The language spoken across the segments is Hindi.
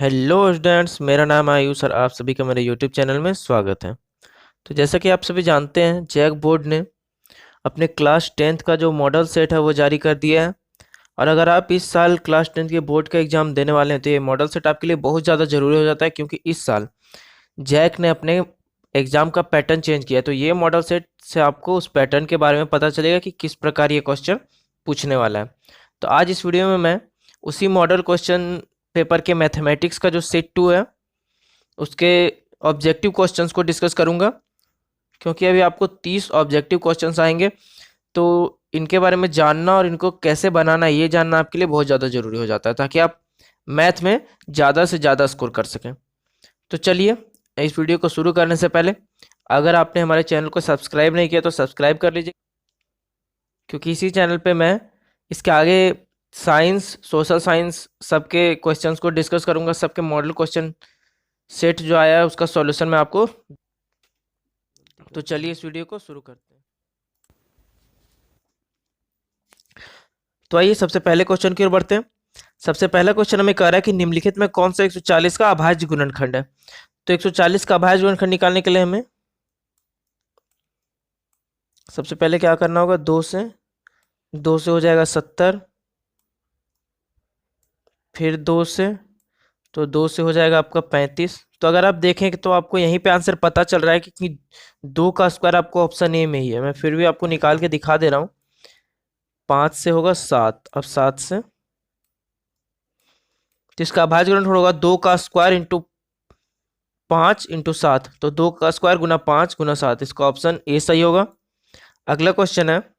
हेलो स्टूडेंट्स, मेरा नाम आयुष और आप सभी का मेरे यूट्यूब चैनल में स्वागत है। तो जैसा कि आप सभी जानते हैं, जैक बोर्ड ने अपने क्लास 10th का जो मॉडल सेट है वो जारी कर दिया है। और अगर आप इस साल क्लास 10th के बोर्ड का एग्ज़ाम देने वाले हैं तो ये मॉडल सेट आपके लिए बहुत ज़्यादा ज़रूरी हो जाता है, क्योंकि इस साल जैक ने अपने एग्ज़ाम का पैटर्न चेंज किया है। तो ये मॉडल सेट से आपको उस पैटर्न के बारे में पता चलेगा कि किस प्रकार ये क्वेश्चन पूछने वाला है। तो आज इस वीडियो में मैं उसी मॉडल क्वेश्चन पेपर के मैथमेटिक्स का जो सेट 2 है उसके ऑब्जेक्टिव क्वेश्चंस को डिस्कस करूंगा, क्योंकि अभी आपको 30 ऑब्जेक्टिव क्वेश्चंस आएंगे। तो इनके बारे में जानना और इनको कैसे बनाना है ये जानना आपके लिए बहुत ज़्यादा ज़रूरी हो जाता है, ताकि आप मैथ में ज़्यादा से ज़्यादा स्कोर कर सकें। तो चलिए, इस वीडियो को शुरू करने से पहले अगर आपने हमारे चैनल को सब्सक्राइब नहीं किया तो सब्सक्राइब कर लीजिए, क्योंकि इसी चैनल पे मैं इसके आगे साइंस, सोशल साइंस सबके क्वेश्चंस को डिस्कस करूंगा। सबके मॉडल क्वेश्चन सेट जो आया है उसका सॉल्यूशन मैं आपको। तो चलिए इस वीडियो को शुरू करते हैं। तो आइए सबसे पहले क्वेश्चन की ओर बढ़ते हैं। सबसे पहला क्वेश्चन हमें कह रहा है कि निम्नलिखित में कौन सा 140 का अभाज्य गुणनखंड है। तो 140 का अभाज्य गुणनखंड निकालने के लिए हमें सबसे पहले क्या करना होगा, दो से हो जाएगा 70, फिर दो से हो जाएगा आपका 35। तो अगर आप देखें कि तो आपको यहीं पे आंसर पता चल रहा है कि 2 का स्क्वायर आपको ऑप्शन ए में ही है। मैं फिर भी आपको निकाल के दिखा दे रहा हूँ। 5 से होगा 7, अब 7 से तो इसका अभाज्य गुणनखंड होगा 2 का स्क्वायर इंटू 5 इंटू 7। तो 2 का स्क्वायर गुना 5 गुना 7, इसका ऑप्शन ए सही होगा। अगला क्वेश्चन है,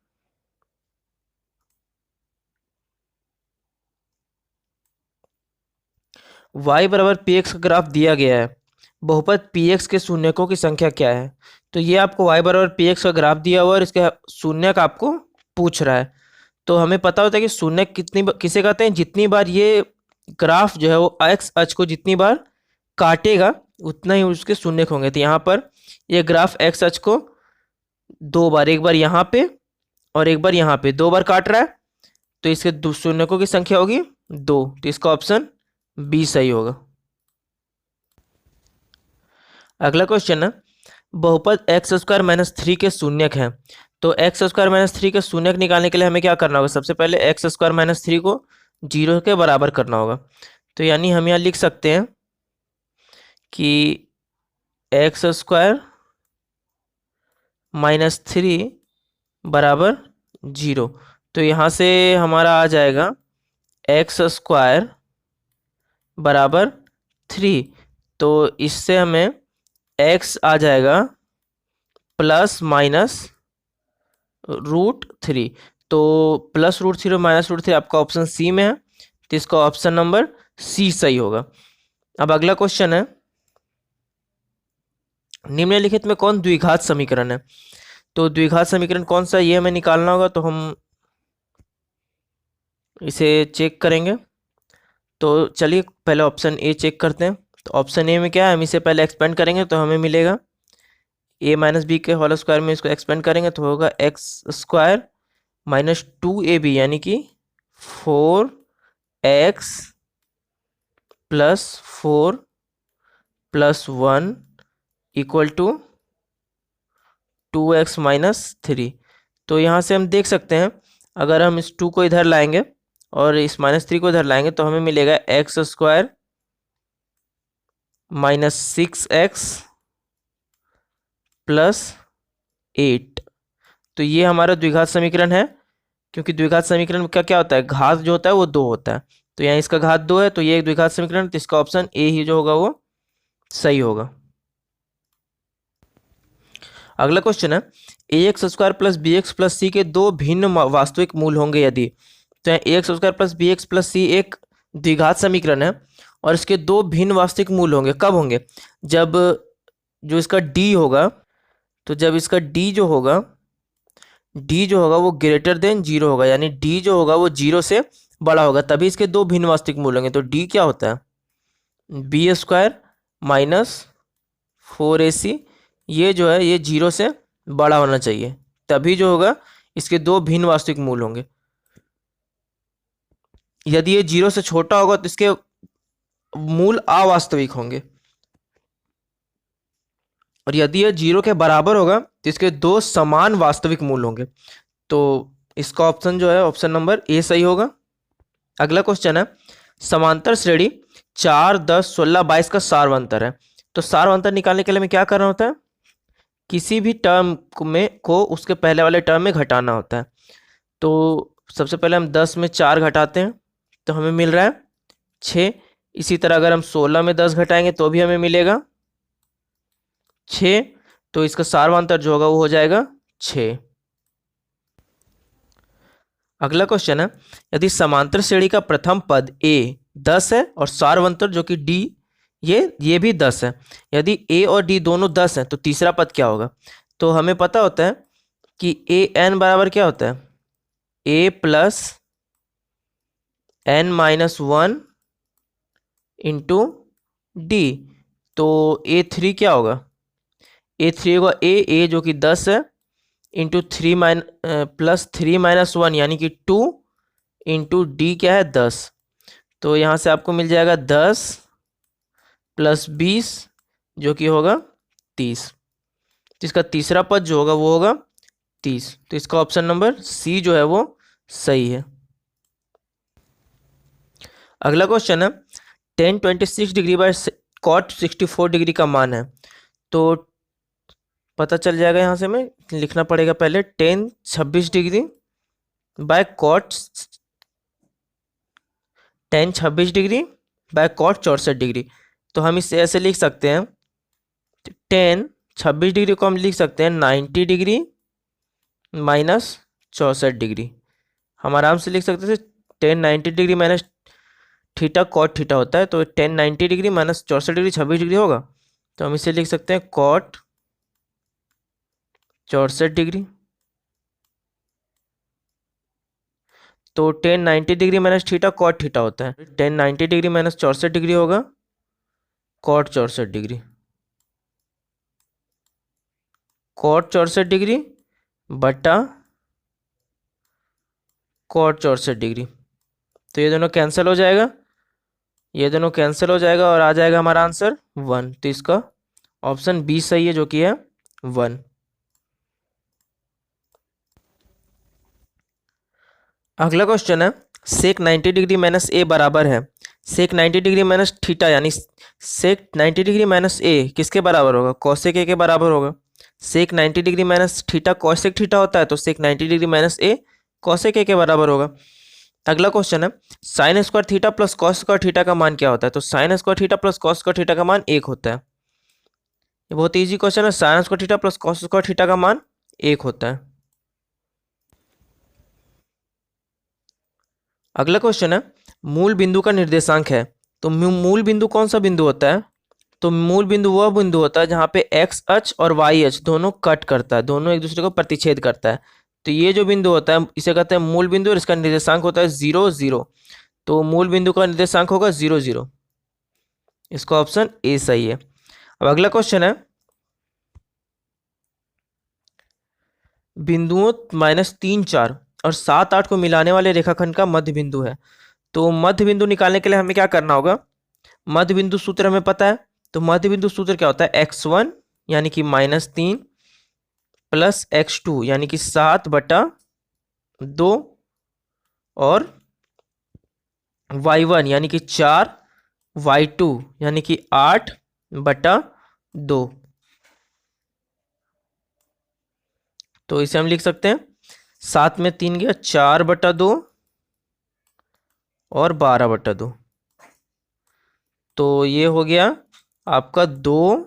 y बराबर पी एक्स का ग्राफ दिया गया है, बहुपद पी एक्स के शून्यकों की संख्या क्या है। तो ये आपको y बराबर पी एक्स का ग्राफ दिया हुआ है और इसके शून्यक आपको पूछ रहा है। तो हमें पता होता है कि शून्य किसे कहते हैं, जितनी बार ये ग्राफ जो है वो एक्स अक्ष को जितनी बार काटेगा उतना ही उसके शून्यक होंगे। तो यहाँ पर ये ग्राफ एक्स अक्ष को 2 बार, एक बार यहाँ पे और एक बार यहाँ पे 2 बार काट रहा है, तो इसके शून्यकों की संख्या होगी 2। तो इसका ऑप्शन बी सही होगा। अगला क्वेश्चन है, बहुपद एक्स स्क्वायर माइनस 3 के शून्यक हैं। तो एक्स स्क्वायर माइनस 3 के शून्यक निकालने के लिए हमें क्या करना होगा, सबसे पहले एक्स स्क्वायर माइनस 3 को 0 के बराबर करना होगा। तो यानी हम यहाँ लिख सकते हैं कि एक्स स्क्वायर माइनस 3 बराबर 0। तो यहाँ से हमारा आ जाएगा एक्स स्क्वायर बराबर 3। तो इससे हमें x आ जाएगा +-√3। तो +√3 और -√3 आपका ऑप्शन सी में है, तो इसका ऑप्शन नंबर सी सही होगा। अब अगला क्वेश्चन है, निम्नलिखित में कौन द्विघात समीकरण है। तो द्विघात समीकरण कौन सा, ये हमें निकालना होगा। तो हम इसे चेक करेंगे। तो चलिए पहले ऑप्शन ए चेक करते हैं। तो ऑप्शन ए में क्या है, हम इसे पहले एक्सपेंड करेंगे तो हमें मिलेगा a माइनस बी के होल स्क्वायर में इसको एक्सपेंड करेंगे तो होगा एक्स स्क्वायर माइनस 2ab, यानी कि 4x plus 4 plus 1 equal to 2x minus 3। तो यहाँ से हम देख सकते हैं, अगर हम इस 2 को इधर लाएंगे और इस -3 को इधर लाएंगे तो हमें मिलेगा x square minus 6x plus 8। तो ये हमारा द्विघात समीकरण है, क्योंकि द्विघात समीकरण का क्या होता है, घात जो होता है वो 2 होता है। तो यहाँ इसका घात 2 है, तो ये एक द्विघात समीकरण, तो इसका ऑप्शन ए ही जो होगा वो सही होगा। अगला क्वेश्चन है, A X square plus B X plus C के दो भिन्न वास्तविक मूल होंगे यदि। तो A X square plus B X plus C एक द्विघात समीकरण है और इसके दो भिन्न वास्तविक मूल होंगे। कब होंगे, जब जो इसका डी होगा, तो जब इसका डी जो होगा वो ग्रेटर देन 0 होगा, यानी डी जो होगा वो 0 से बड़ा होगा, तभी इसके दो भिन्न वास्तविक मूल होंगे। तो डी क्या होता है, बी स्क्वायर माइनस 4ac, ये जो है ये 0 से बड़ा होना चाहिए, तभी जो होगा इसके दो भिन्न वास्तविक मूल होंगे। यदि ये 0 से छोटा होगा तो इसके मूल अवास्तविक होंगे, और यदि यह 0 के बराबर होगा तो इसके दो समान वास्तविक मूल होंगे। तो इसका ऑप्शन जो है ऑप्शन नंबर ए सही होगा। अगला क्वेश्चन है, समांतर श्रेणी 4, 10, 16, 22 का सार्वंतर है। तो सार्वंतर निकालने के लिए हमें क्या करना होता है, किसी भी टर्म को उसके पहले वाले टर्म में घटाना होता है। तो सबसे पहले हम 10 में 4 घटाते हैं तो हमें मिल रहा है 6। इसी तरह अगर हम 16 में 10 घटाएंगे तो भी हमें मिलेगा 6। तो इसका सार्वंतर जो होगा वो हो जाएगा 6। अगला क्वेश्चन है, यदि समांतर श्रेणी का प्रथम पद a 10 है और सार्वंतर जो कि d ये भी 10 है, यदि a और d दोनों 10 हैं तो तीसरा पद क्या होगा। तो हमें पता होता है कि a n बराबर क्या होता है, a plus n minus 1 into D. तो a3 क्या होगा, a3 होगा a जो कि 10 है इंटू प्लस 3 माइनस 1 यानी कि 2 इंटू डी क्या है 10। तो यहाँ से आपको मिल जाएगा 10 प्लस 20 जो कि होगा 30। तो इसका तीसरा पद जो होगा वो होगा 30। तो इसका ऑप्शन नंबर सी जो है वो सही है। अगला क्वेश्चन है, tan 26 degree by cot 64 degree का मान है। तो पता चल जाएगा, यहाँ से हमें लिखना पड़ेगा पहले tan 26 degree by cot tan 26 degree by cot 64 degree. तो हम इसे ऐसे लिख सकते हैं, tan 26 डिग्री को हम लिख सकते हैं 90 डिग्री माइनस 64 डिग्री। हम आराम से लिख सकते थे tan 90 degree minus theta cot theta होता है, तो tan 90 degree minus 64 degree 26 degree होगा। तो हम इसे लिख सकते हैं कॉट 64 डिग्री। तो tan 90 degree minus theta cot theta होता है, tan 90 डिग्री माइनस 64 डिग्री होगा कॉट 64 डिग्री। कॉट 64 डिग्री बटा कॉट 64 डिग्री। तो ये दोनों कैंसिल हो जाएगा, ये दोनों कैंसिल हो जाएगा और आ जाएगा हमारा आंसर 1। तो इसका ऑप्शन बी सही है जो कि है 1। अगला क्वेश्चन है, सेक 90 डिग्री माइनस ए बराबर है सेक 90 डिग्री माइनस थीटा, यानी सेक 90 डिग्री माइनस ए किसके बराबर होगा, कॉसेक ए के बराबर होगा। सेक 90 degree minus theta cosec theta होता है, तो सेक 90 डिग्री माइनस ए कॉसेक ए के बराबर होगा। अगला क्वेश्चन है, sine square theta plus cos square theta का मान क्या होता है। तो sine square theta plus cos square theta का मान 1 होता है। ये बहुत इजी क्वेश्चन है, sine square theta plus cos square theta का मान 1 होता है। अगला क्वेश्चन है, मूल बिंदु का निर्देशांक है। तो मूल बिंदु कौन सा बिंदु होता है, तो मूल बिंदु वह बिंदु होता है जहाँ पे एक्स अक्ष और वाई अक्ष दोनों कट करता है, दोनों एक दूसरे को प्रतिच्छेद करता है। तो ये जो बिंदु होता है इसे कहते हैं मूल बिंदु, और इसका निर्देशांक होता है 0, 0। तो मूल बिंदु का निर्देशांक होगा 0, 0। इसका ऑप्शन ए सही है। अब अगला क्वेश्चन है, बिंदुओं -3, 4 और 7, 8 को मिलाने वाले रेखाखंड का मध्य बिंदु है। तो मध्य बिंदु निकालने के लिए हमें क्या करना होगा, मध्य बिंदु सूत्र हमें पता है। तो मध्य बिंदु सूत्र क्या होता है, x1 यानी कि -3 प्लस x2 यानी कि 7/2 और y1 यानी कि 4, y2 यानी कि 8/2। तो इसे हम लिख सकते हैं 7 में 3 गया 4/2 और 12/2। तो ये हो गया आपका 2,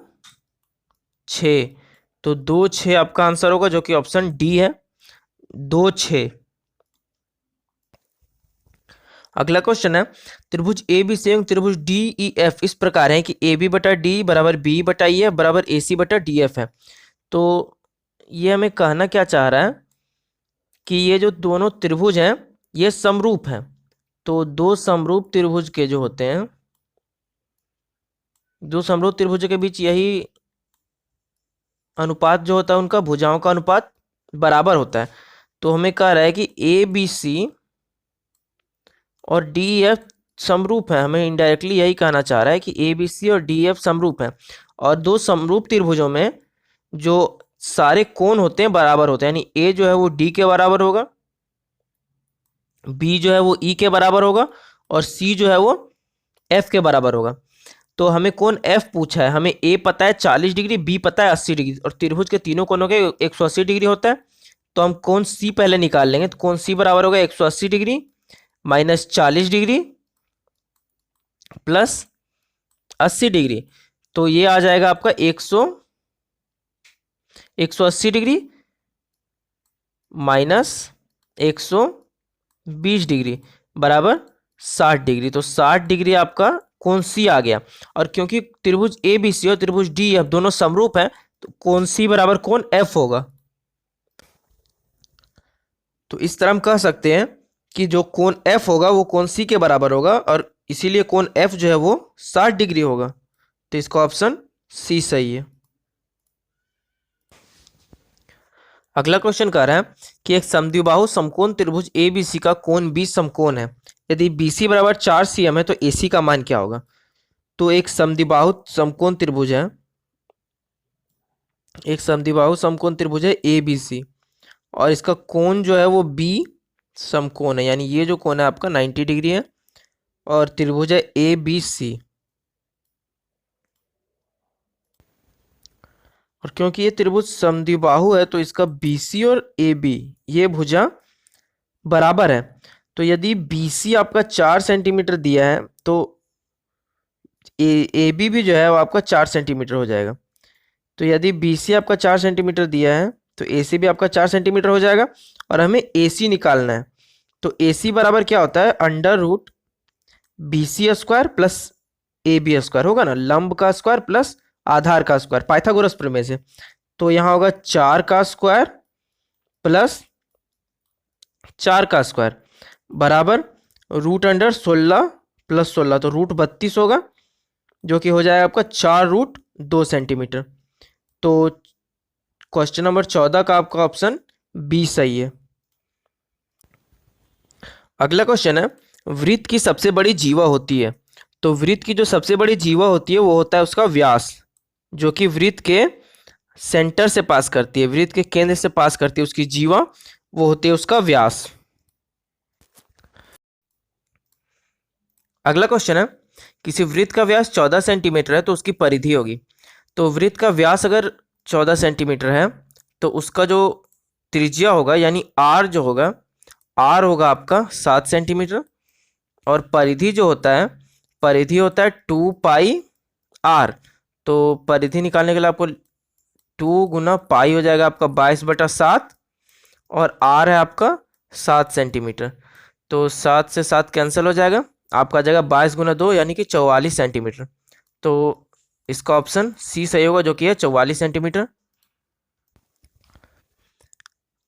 6। तो 2, 6 आपका आंसर होगा जो कि ऑप्शन डी है, 2, 6। अगला क्वेश्चन है, त्रिभुज ए बी से त्रिभुज डी ई एफ इस प्रकार है कि ए बी बटा डी बराबर बी बटा ई एफ बराबर ए सी बटा डी एफ है। तो ये हमें कहना क्या चाह रहा है कि ये जो दोनों त्रिभुज हैं ये समरूप हैं। तो दो समरूप त्रिभुज के जो होते हैं, दो समरूप त्रिभुज के बीच यही अनुपात जो होता है उनका भुजाओं का अनुपात बराबर होता है। तो हमें कह रहा है कि ए बी सी और डी एफ समरूप है, हमें इनडायरेक्टली यही कहना चाह रहा है कि ए बी सी और डी एफ समरूप हैं। और दो समरूप त्रिभुजों में जो सारे कोण होते हैं बराबर होते हैं, यानी ए जो है वो डी के बराबर होगा, बी जो है वो ई के बराबर होगा, और सी जो है वो एफ के बराबर होगा। तो हमें कोण एफ पूछा है, हमें ए पता है 40 डिग्री, बी पता है 80 डिग्री, और त्रिभुज के तीनों कोणों के 180 डिग्री होता है। तो हम कोण सी पहले निकाल लेंगे। तो कोण सी बराबर होगा 180 degree minus 40 degree plus 80 degree. तो ये आ जाएगा आपका 180 डिग्री माइनस 120 डिग्री बराबर 60 डिग्री। तो 60 डिग्री आपका कोण सी आ गया। और क्योंकि त्रिभुज ए बी सी और त्रिभुज डी एफ दोनों समरूप हैं, तो कोण सी बराबर कोण एफ होगा। तो इस तरह हम कह सकते हैं कि जो कोण एफ होगा वो कोण सी के बराबर होगा, और इसीलिए कोण एफ जो है वो 60 डिग्री होगा। तो इसका ऑप्शन सी सही है। अगला क्वेश्चन कह रहा है कि एक समद्विबाहु समकोण त्रिभुज ए बी सी का कोण बी समकोण है। यदि बी सी बराबर 4 cm है तो ए सी का मान क्या होगा। तो एक समद्विबाहु समकोण त्रिभुज है, एक समद्विबाहु समकोण त्रिभुज है ए बी सी, और इसका कोण जो है वो बी समकोण है, यानी ये जो कोण है आपका 90 डिग्री है, और त्रिभुज है ए बी सी। और क्योंकि ये त्रिभुज समद्विबाहु है तो इसका बी सी और ए बी ये भुजा बराबर है। तो यदि बी सी आपका 4 सेंटीमीटर दिया है तो ए बी भी जो है वो आपका 4 सेंटीमीटर हो जाएगा। तो यदि बी सी आपका 4 सेंटीमीटर दिया है तो ए सी भी आपका 4 सेंटीमीटर हो जाएगा, और हमें ए सी निकालना है। तो ए सी बराबर क्या होता है, under root B C square plus A B square होगा ना, लंब का स्क्वायर प्लस आधार का स्क्वायर, पाइथागोरस प्रमेय से। तो यहाँ होगा 4 का स्क्वायर प्लस 4 का स्क्वायर बराबर रूट अंडर 16 प्लस 16, तो रूट 32 होगा, जो कि हो जाएगा आपका 4√2 सेंटीमीटर। तो क्वेश्चन नंबर 14 का आपका ऑप्शन बी सही है। अगला क्वेश्चन है, वृत्त की सबसे बड़ी जीवा होती है। तो वृत्त की जो सबसे बड़ी जीवा होती है वो होता है उसका व्यास, जो कि वृत्त के सेंटर से पास करती है, वृत्त के केंद्र से पास करती है उसकी जीवा, वो होती है उसका व्यास। अगला क्वेश्चन है, किसी वृत्त का व्यास 14 सेंटीमीटर है तो उसकी परिधि होगी। तो वृत्त का व्यास अगर 14 सेंटीमीटर है तो उसका जो त्रिज्या होगा यानी आर जो होगा, आर होगा आपका 7 सेंटीमीटर, और परिधि जो होता है, परिधि होता है 2 पाई आर। तो परिधि निकालने के लिए आपको 2 गुना पाई हो जाएगा आपका 22/7, और आर है आपका 7 सेंटीमीटर। तो 7 से 7 कैंसिल हो जाएगा, आपका आ जाएगा 22 गुना 2 यानी कि 44 सेंटीमीटर। तो इसका ऑप्शन सी सही होगा, जो कि है 44 सेंटीमीटर।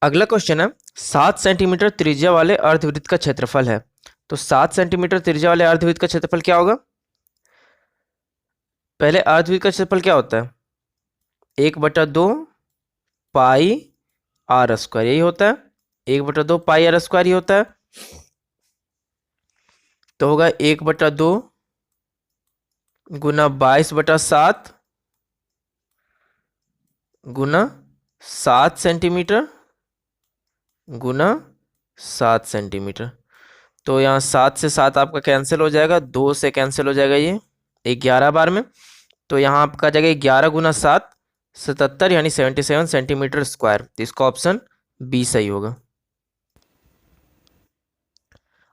अगला क्वेश्चन है, 7 सेंटीमीटर त्रिज्या वाले अर्धवृत्त का क्षेत्रफल है। तो 7 सेंटीमीटर त्रिज्या वाले अर्धवृत्त का क्षेत्रफल क्या होगा। पहले अर्धवृत्त का क्षेत्रफल क्या होता है, 1/2 पाई आर स्क्वायर, यही होता है, 1/2 पाई आर स्क्वायर ही होता है। तो होगा 1/2 गुना 22/7 गुना 7 सेंटीमीटर गुना 7 सेंटीमीटर। तो यहाँ 7 से 7 आपका कैंसिल हो जाएगा, 2 से कैंसिल हो जाएगा ये 11 बार में। तो यहाँ आपका आ जाएगा 11 गुना 7 77 यानी 77 सेंटीमीटर स्क्वायर। तो इसका ऑप्शन बी सही होगा।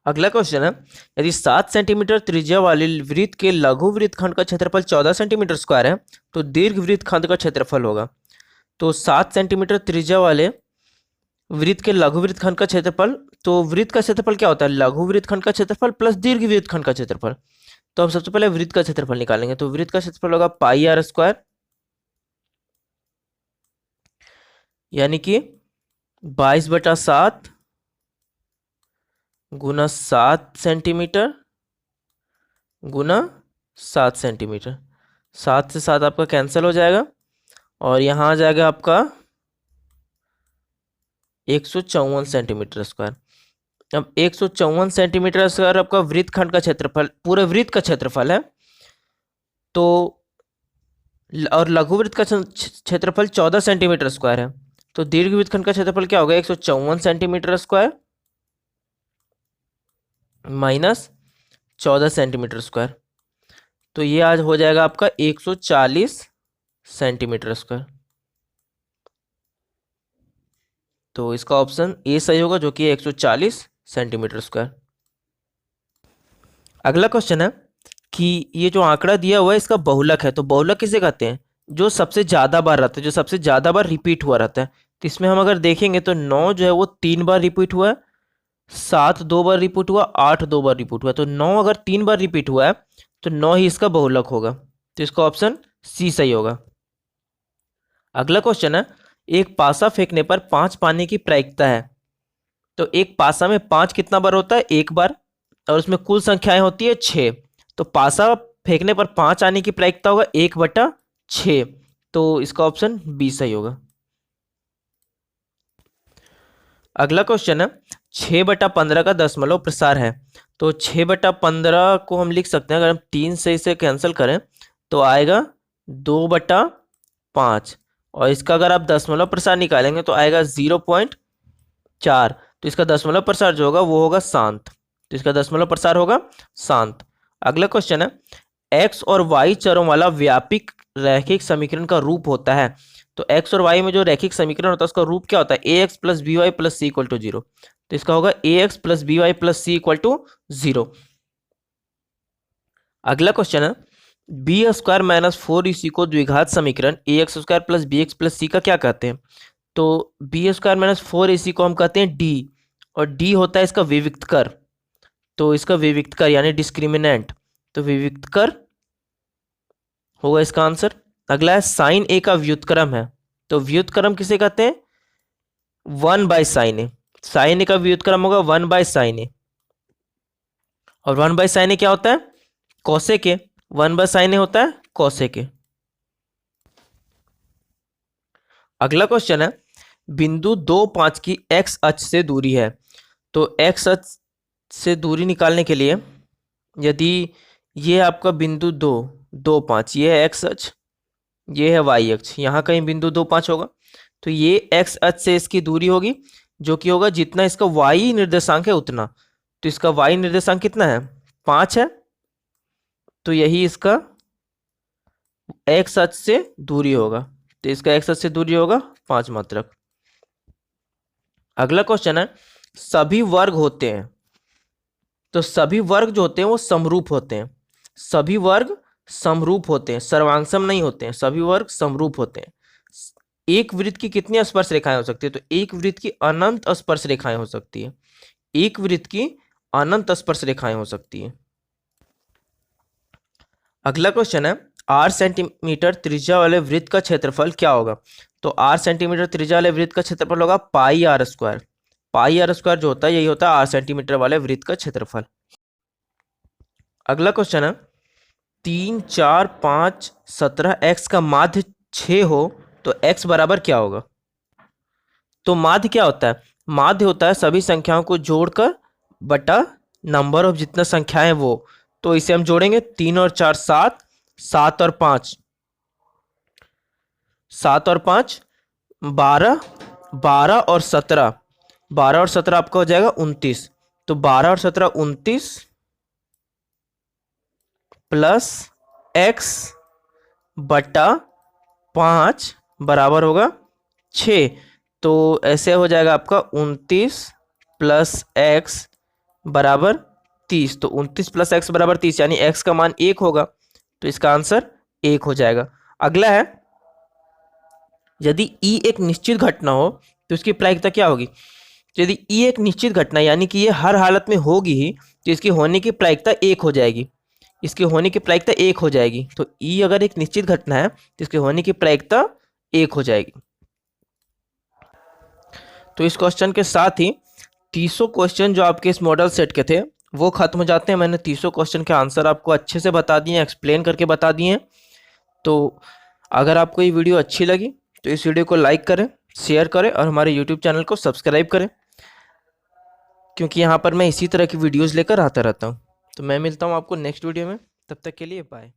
अगला क्वेश्चन है, यदि 7 सेंटीमीटर त्रिज्या वाले वृत्त के लघु वृत्तखंड का क्षेत्रफल 14 सेंटीमीटर स्क्वायर है तो दीर्घ वृत्तखंड का क्षेत्रफल होगा। तो 7 सेंटीमीटर त्रिज्या वाले वृत्त के लघु वृत्तखंड का क्षेत्रफल, तो वृत्त का क्षेत्रफल क्या होता है, लघु वृत्तखंड का क्षेत्रफल प्लस दीर्घ वृत्तखंड का क्षेत्रफल। तो हम सबसे पहले वृत्त का क्षेत्रफल निकालेंगे। तो वृत्त का क्षेत्रफल होगा पाई आर स्क्वायर, यानी कि 22/7 गुना 7 सेंटीमीटर गुना 7 सेंटीमीटर। 7 से 7 आपका कैंसिल हो जाएगा, और यहाँ आ जाएगा आपका 154 सेंटीमीटर स्क्वायर। अब 154 सेंटीमीटर स्क्वायर आपका वृत्तखंड का क्षेत्रफल, पूरे वृत्त का क्षेत्रफल है। तो और लघुवृत्त का क्षेत्रफल 14 सेंटीमीटर स्क्वायर है। तो दीर्घवृत्त खंड का क्षेत्रफल क्या होगा, 154 centimetre square minus 14 centimetre square. तो ये आज हो जाएगा आपका 140 सेंटीमीटर स्क्वायर। तो इसका ऑप्शन ए सही होगा, जो कि 140 सेंटीमीटर स्क्वायर। अगला क्वेश्चन है कि ये जो आंकड़ा दिया हुआ है इसका बहुलक है। तो बहुलक किसे कहते हैं, जो सबसे ज्यादा बार रहता है, जो सबसे ज्यादा बार रिपीट हुआ रहता है। तो इसमें हम अगर देखेंगे तो 9 जो है वो 3 बार रिपीट हुआ है, 7 2 बार रिपीट हुआ, 8 2 बार रिपीट हुआ। तो 9 अगर 3 बार रिपीट हुआ है तो 9 ही इसका बहुलक होगा। तो इसका ऑप्शन सी सही होगा। अगला क्वेश्चन है, एक पासा फेंकने पर 5 पाने की प्रायिकता है। तो एक पासा में 5 कितना बार होता है, एक बार, और उसमें कुल संख्याएं होती है 6। तो पासा फेंकने पर 5 आने की प्रायिकता होगा 1/6। तो इसका ऑप्शन बी सही होगा। अगला क्वेश्चन है, 6/15 का दशमलव प्रसार है। तो 6/15 को हम लिख सकते हैं, अगर हम 3 से इसे कैंसिल करें तो आएगा 2/5, और इसका अगर आप दशमलव प्रसार निकालेंगे तो आएगा 0.4। तो इसका दशमलव प्रसार जो होगा वो होगा शांत। तो इसका दशमलव प्रसार होगा शांत। अगला क्वेश्चन है, एक्स और वाई चरों वाला व्यापक रैखिक समीकरण का रूप होता है। तो एक्स और वाई में जो रैखिक समीकरण होता है उसका रूप क्या होता है, A X plus B Y plus C equal to 0। तो इसका होगा A X plus B Y plus C equal to 0। अगला क्वेश्चन है, बी स्क्वायर माइनस 4ac को द्विघात समीकरण A X square plus B X plus C का क्या कहते हैं। तो बी स्क्वायर माइनस 4ac को हम कहते हैं डी, और डी होता है इसका विविक्तकर। तो इसका विविक्तकर यानी डिस्क्रिमिनेंट, तो विविक्तकर होगा इसका आंसर। अगला है, साइन ए का व्युत्क्रम है। तो व्युत्क्रम किसे कहते हैं, 1/sin ए। साइन ए का व्युत्क्रम होगा 1/sin ए, और 1/sin ए क्या होता है, कोसेक ए। 1/sin ए होता है कोसेक ए। अगला क्वेश्चन है, बिंदु 2 5 की एक्स अक्ष से दूरी है। तो एक्स अक्ष से दूरी निकालने के लिए, यदि ये आपका बिंदु 2 2 5, ये है एक्स अक्ष, ये है वाई अक्ष, यहाँ कहीं बिंदु 2 5 होगा। तो ये एक्स अक्ष से इसकी दूरी होगी, जो कि होगा जितना इसका वाई निर्देशांक है उतना। तो इसका वाई निर्देशांक कितना है, 5 है। तो यही इसका एक्स अक्ष से दूरी होगा। तो इसका एक्स अक्ष से दूरी होगा 5 मात्रक। अगला क्वेश्चन है, सभी वर्ग होते हैं। तो सभी वर्ग जो होते हैं वो समरूप होते हैं। सभी वर्ग समरूप होते हैं, सर्वांगसम नहीं होते हैं। सभी वर्ग समरूप होते हैं। एक वृत्त की कितनी स्पर्श रेखाएं हो सकती है, तो एक वृत्त की अनंत स्पर्श रेखाएं हो सकती है। एक वृत्त की अनंत स्पर्श रेखाएं हो सकती है। अगला क्वेश्चन है, 8 सेंटीमीटर त्रिज्या वाले वृत्त का क्षेत्रफल क्या होगा। तो 8 सेंटीमीटर त्रिज्या वाले वृत्त का क्षेत्रफल होगा pi R square. Pi R square जो होता है यही होता है 8 सेंटीमीटर वाले वृत्त का क्षेत्रफल। अगला क्वेश्चन है, 3 4 5 17 एक्स का माध्य 6 हो तो एक्स बराबर क्या होगा। तो माध्य क्या होता है, माध्य होता है सभी संख्याओं को जोड़कर बटा नंबर ऑफ जितना संख्याएं वो। तो इसे हम जोड़ेंगे, 3 और 4 7, 7 और 5 7 और 5 12, 12 और 17, 12 और 17 आपका हो जाएगा 29। तो 12 और 17 29 प्लस एक्स बटा 5 बराबर होगा 6। तो ऐसे हो जाएगा आपका 29 प्लस एक्स बराबर 30। तो 29 प्लस एक्स बराबर 30 यानी एक्स का मान 1 होगा। तो इसका आंसर 1 हो जाएगा। अगला है, यदि ई एक निश्चित घटना हो तो उसकी प्रायिकता क्या होगी। यदि ई एक निश्चित घटना यानी कि ये हर हालत में होगी ही, तो इसकी होने की प्रायिकता 1 हो जाएगी। इसके होने की प्रायिकता 1 हो जाएगी। तो ई अगर एक निश्चित घटना है तो इसके होने की प्रायिकता 1 हो जाएगी। तो इस क्वेश्चन के साथ ही 300 क्वेश्चन जो आपके इस मॉडल सेट के थे वो खत्म हो जाते हैं। मैंने 300 क्वेश्चन के आंसर आपको अच्छे से बता दिए, एक्सप्लेन करके बता दिए हैं। तो अगर आपको ये वीडियो अच्छी लगी तो इस वीडियो को लाइक करें, शेयर करें और हमारे यूट्यूब चैनल को सब्सक्राइब करें। क्योंकि यहाँ पर मैं इसी तरह की वीडियोस लेकर आता रहता हूँ। तो मैं मिलता हूँ आपको नेक्स्ट वीडियो में, तब तक के लिए बाय।